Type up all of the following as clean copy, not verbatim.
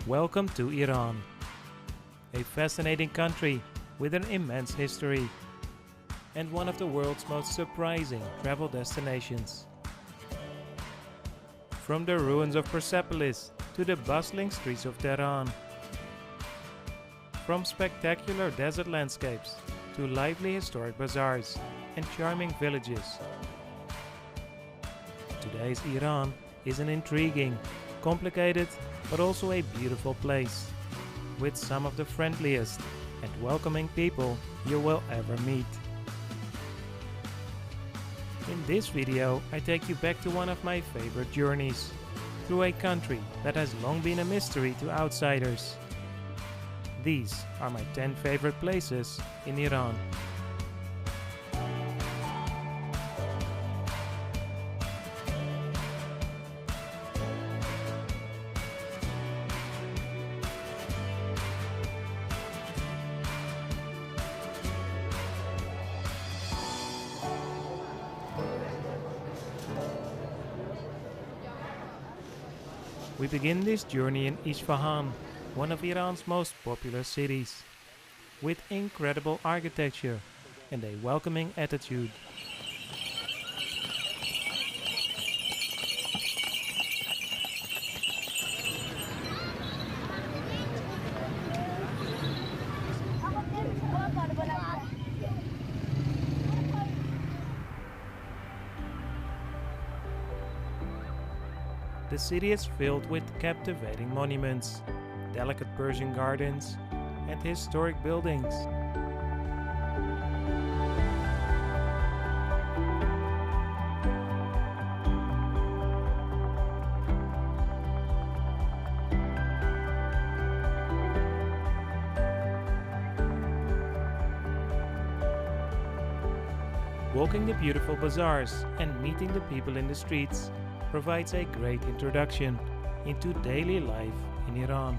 Welcome to Iran, a fascinating country with an immense history and one of the world's most surprising travel destinations. From the ruins of Persepolis to the bustling streets of Tehran, from spectacular desert landscapes to lively historic bazaars and charming villages. Today's Iran is an intriguing, complicated, but also a beautiful place, with some of the friendliest and welcoming people you will ever meet. In this video, I take you back to one of my favorite journeys, through a country that has long been a mystery to outsiders. These are my 10 favorite places in Iran. We begin this journey in Isfahan, one of Iran's most popular cities, with incredible architecture and a welcoming attitude. The city is filled with captivating monuments, delicate Persian gardens, and historic buildings. Walking the beautiful bazaars and meeting the people in the streets provides a great introduction into daily life in Iran.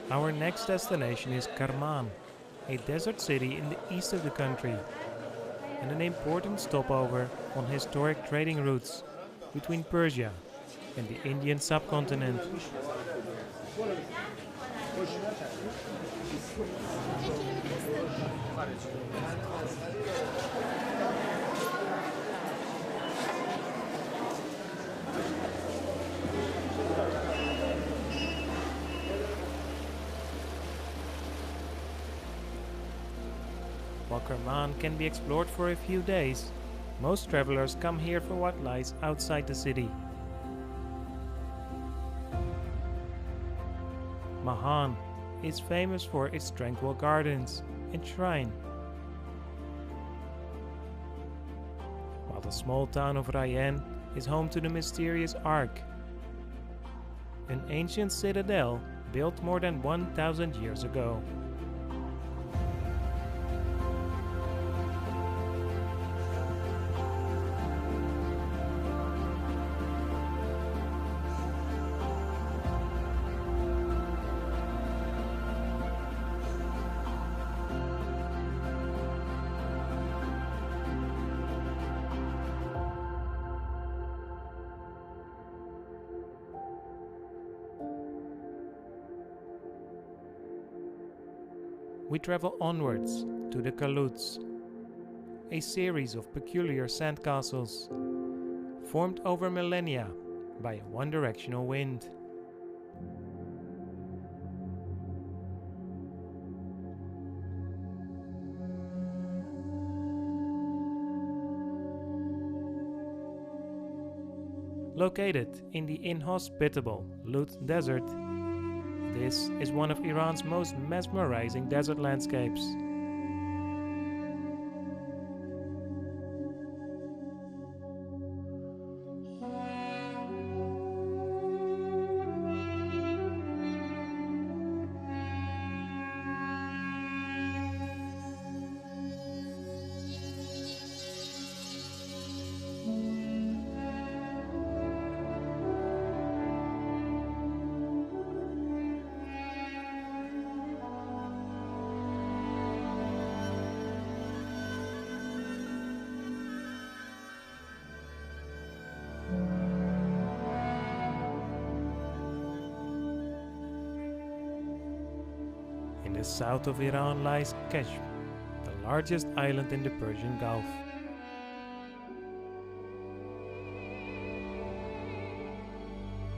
Our next destination is Kerman, a desert city in the east of the country, and an important stopover on historic trading routes between Persia and the Indian subcontinent. While Kerman can be explored for a few days, most travelers come here for what lies outside the city. Mahan is famous for its tranquil gardens and shrine, while the small town of Rayen is home to the mysterious Ark, an ancient citadel built more than 1,000 years ago. We travel onwards to the Kaluts, a series of peculiar sandcastles formed over millennia by a one-directional wind. Located in the inhospitable Lut Desert, this is one of Iran's most mesmerizing desert landscapes. In the south of Iran lies Keshm, the largest island in the Persian Gulf.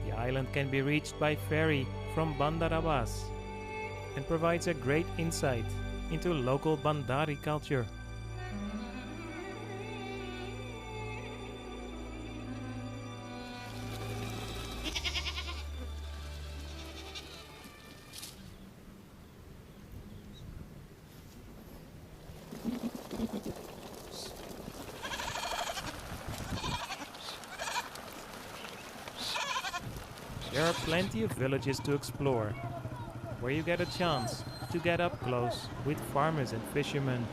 The island can be reached by ferry from Bandar Abbas and provides a great insight into local Bandari culture. There are plenty of villages to explore, where you get a chance to get up close with farmers and fishermen.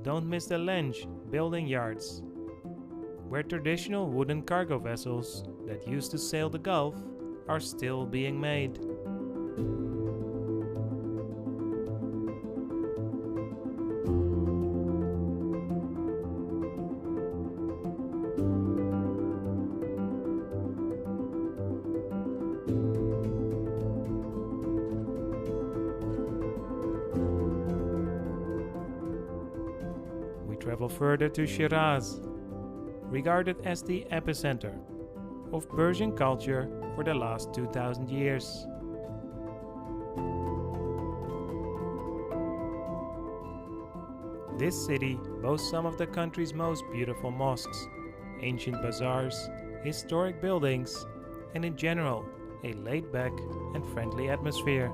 Don't miss the Lenge building yards, where traditional wooden cargo vessels that used to sail the Gulf are still being made. Travel further to Shiraz, regarded as the epicenter of Persian culture for the last 2000 years. This city boasts some of the country's most beautiful mosques, ancient bazaars, historic buildings, and in general, a laid-back and friendly atmosphere.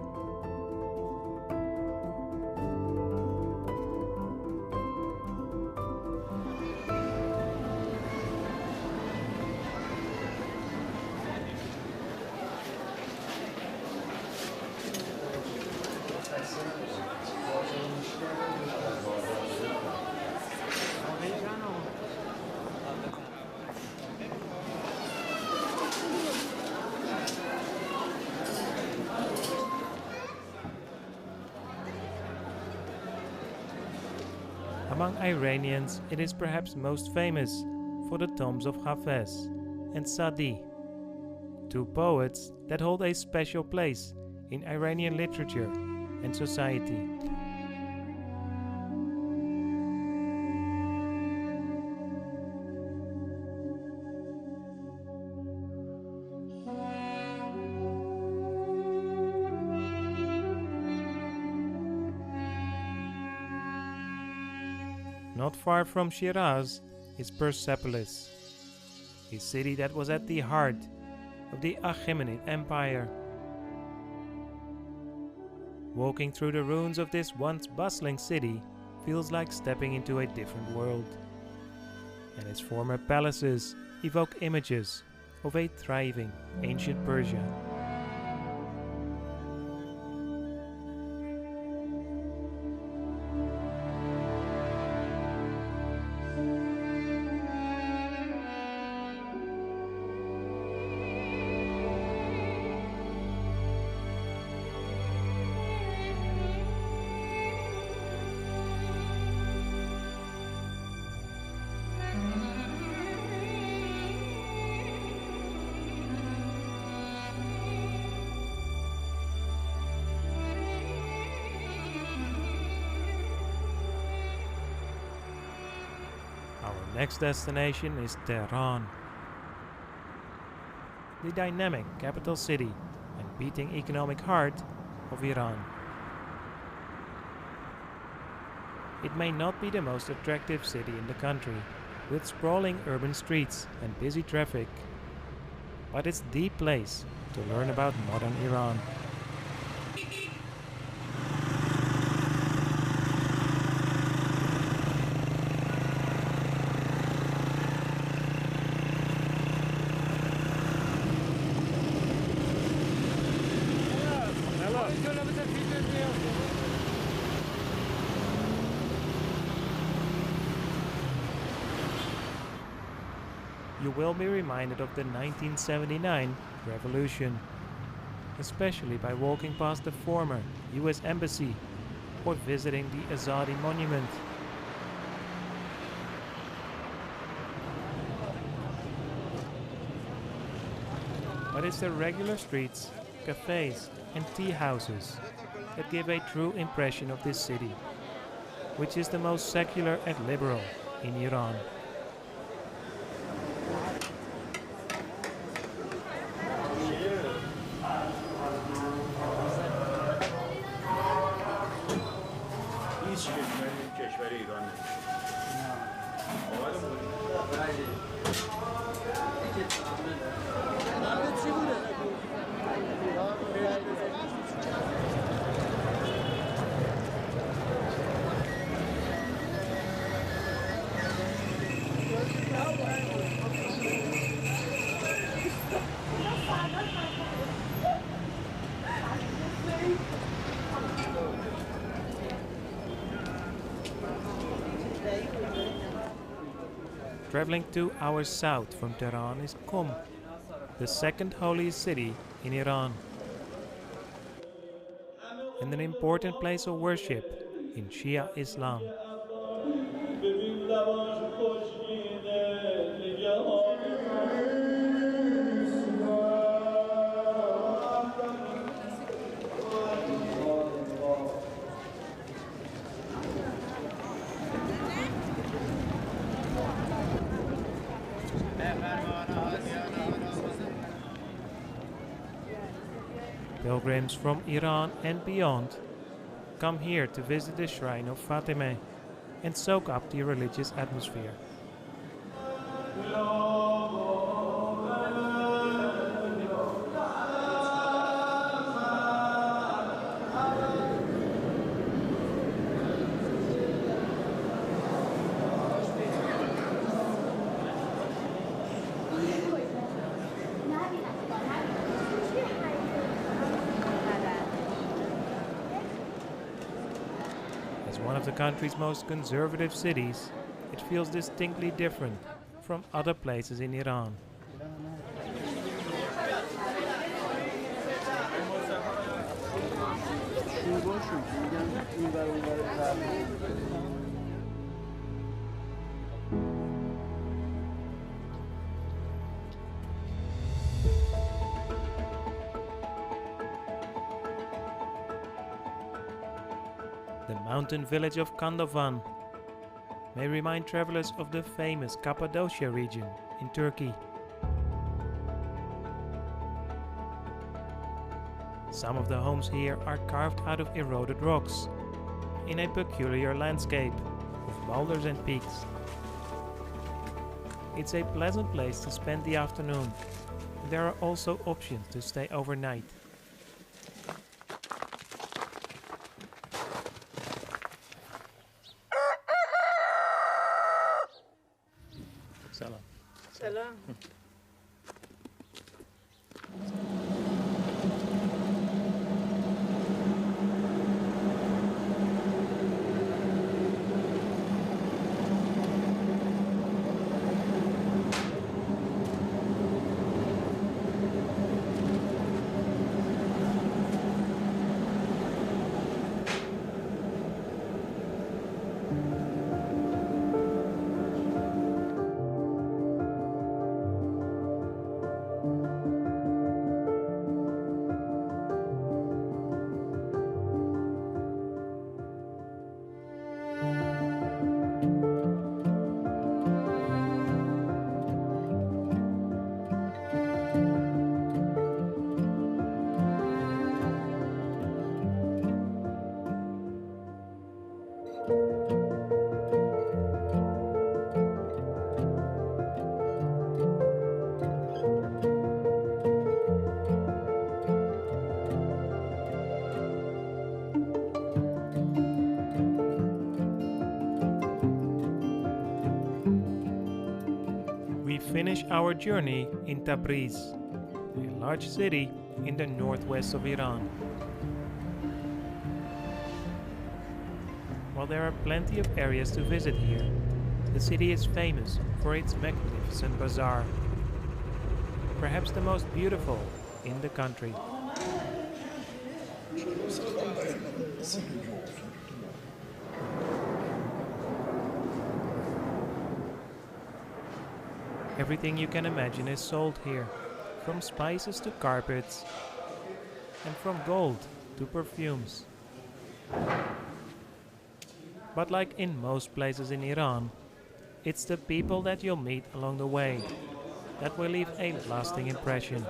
Among Iranians, it is perhaps most famous for the tombs of Hafez and Sadi, two poets that hold a special place in Iranian literature and society. Not far from Shiraz is Persepolis, a city that was at the heart of the Achaemenid Empire. Walking through the ruins of this once bustling city feels like stepping into a different world, and its former palaces evoke images of a thriving ancient Persia. Next destination is Tehran, the dynamic capital city and beating economic heart of Iran. It may not be the most attractive city in the country, with sprawling urban streets and busy traffic, but it's the place to learn about modern Iran. You will be reminded of the 1979 revolution, especially by walking past the former US Embassy or visiting the Azadi Monument. But it's the regular streets, cafes and tea houses that give a true impression of this city, which is the most secular and liberal in Iran. Traveling 2 hours south from Tehran is Qom, the second holiest city in Iran, and an important place of worship in Shia Islam. Pilgrims from Iran and beyond come here to visit the shrine of Fatemeh and soak up the religious atmosphere. As one of the country's most conservative cities, it feels distinctly different from other places in Iran. The mountain village of Kandovan may remind travelers of the famous Cappadocia region in Turkey. Some of the homes here are carved out of eroded rocks in a peculiar landscape of boulders and peaks. It's a pleasant place to spend the afternoon, and there are also options to stay overnight. Salam. Salam. finish our journey in Tabriz, a large city in the northwest of Iran. While there are plenty of areas to visit here, the city is famous for its magnificent bazaar, perhaps the most beautiful in the country. Everything you can imagine is sold here, from spices to carpets, and from gold to perfumes. But like in most places in Iran, it's the people that you'll meet along the way that will leave a lasting impression.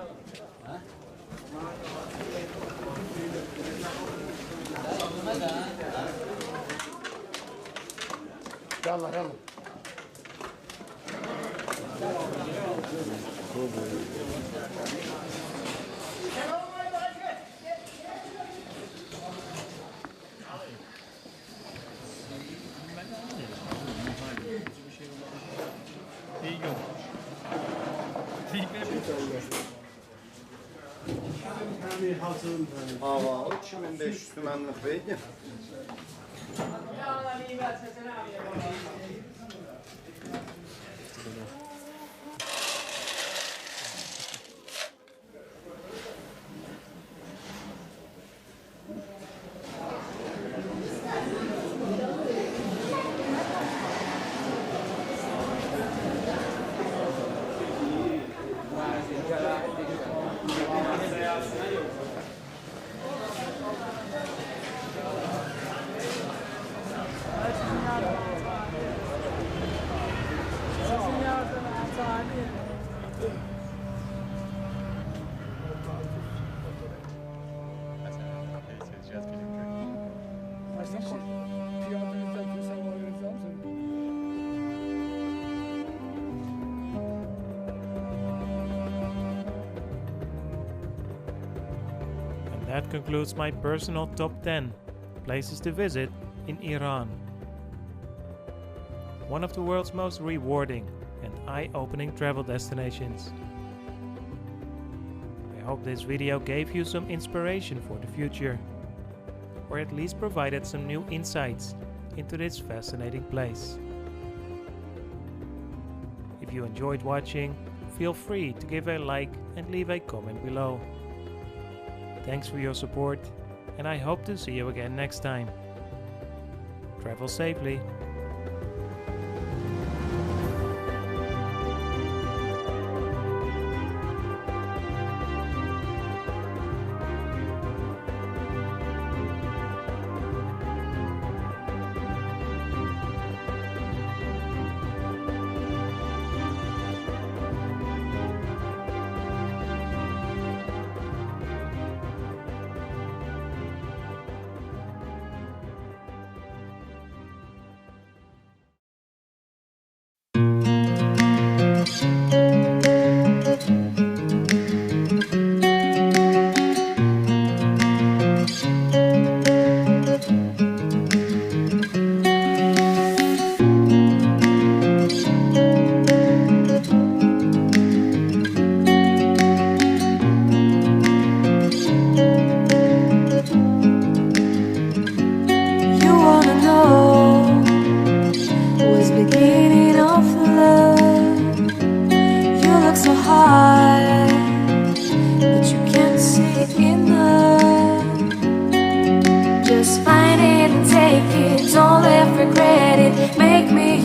Hava 3500 tümenlik beydi. That concludes my personal top 10 places to visit in Iran. One of the world's most rewarding and eye-opening travel destinations. I hope this video gave you some inspiration for the future, or at least provided some new insights into this fascinating place. If you enjoyed watching, feel free to give a like and leave a comment below. Thanks for your support, and I hope to see you again next time. Travel safely.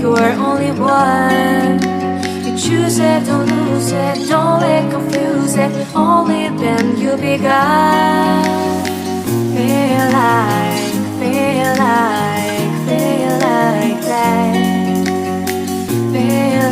You're only one. You choose it, don't lose it, don't let confuse it. Only then you begun. Feel like that. Feel like, feel like that. Feel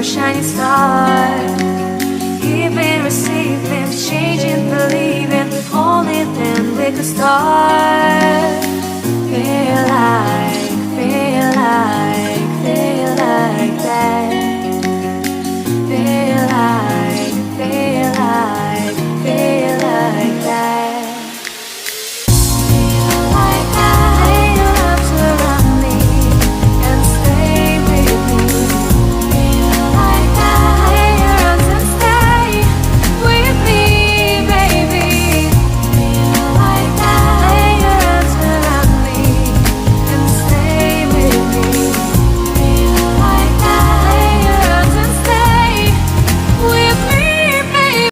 shining star. Giving, receiving, changing, believing. Only then we could start. Feel like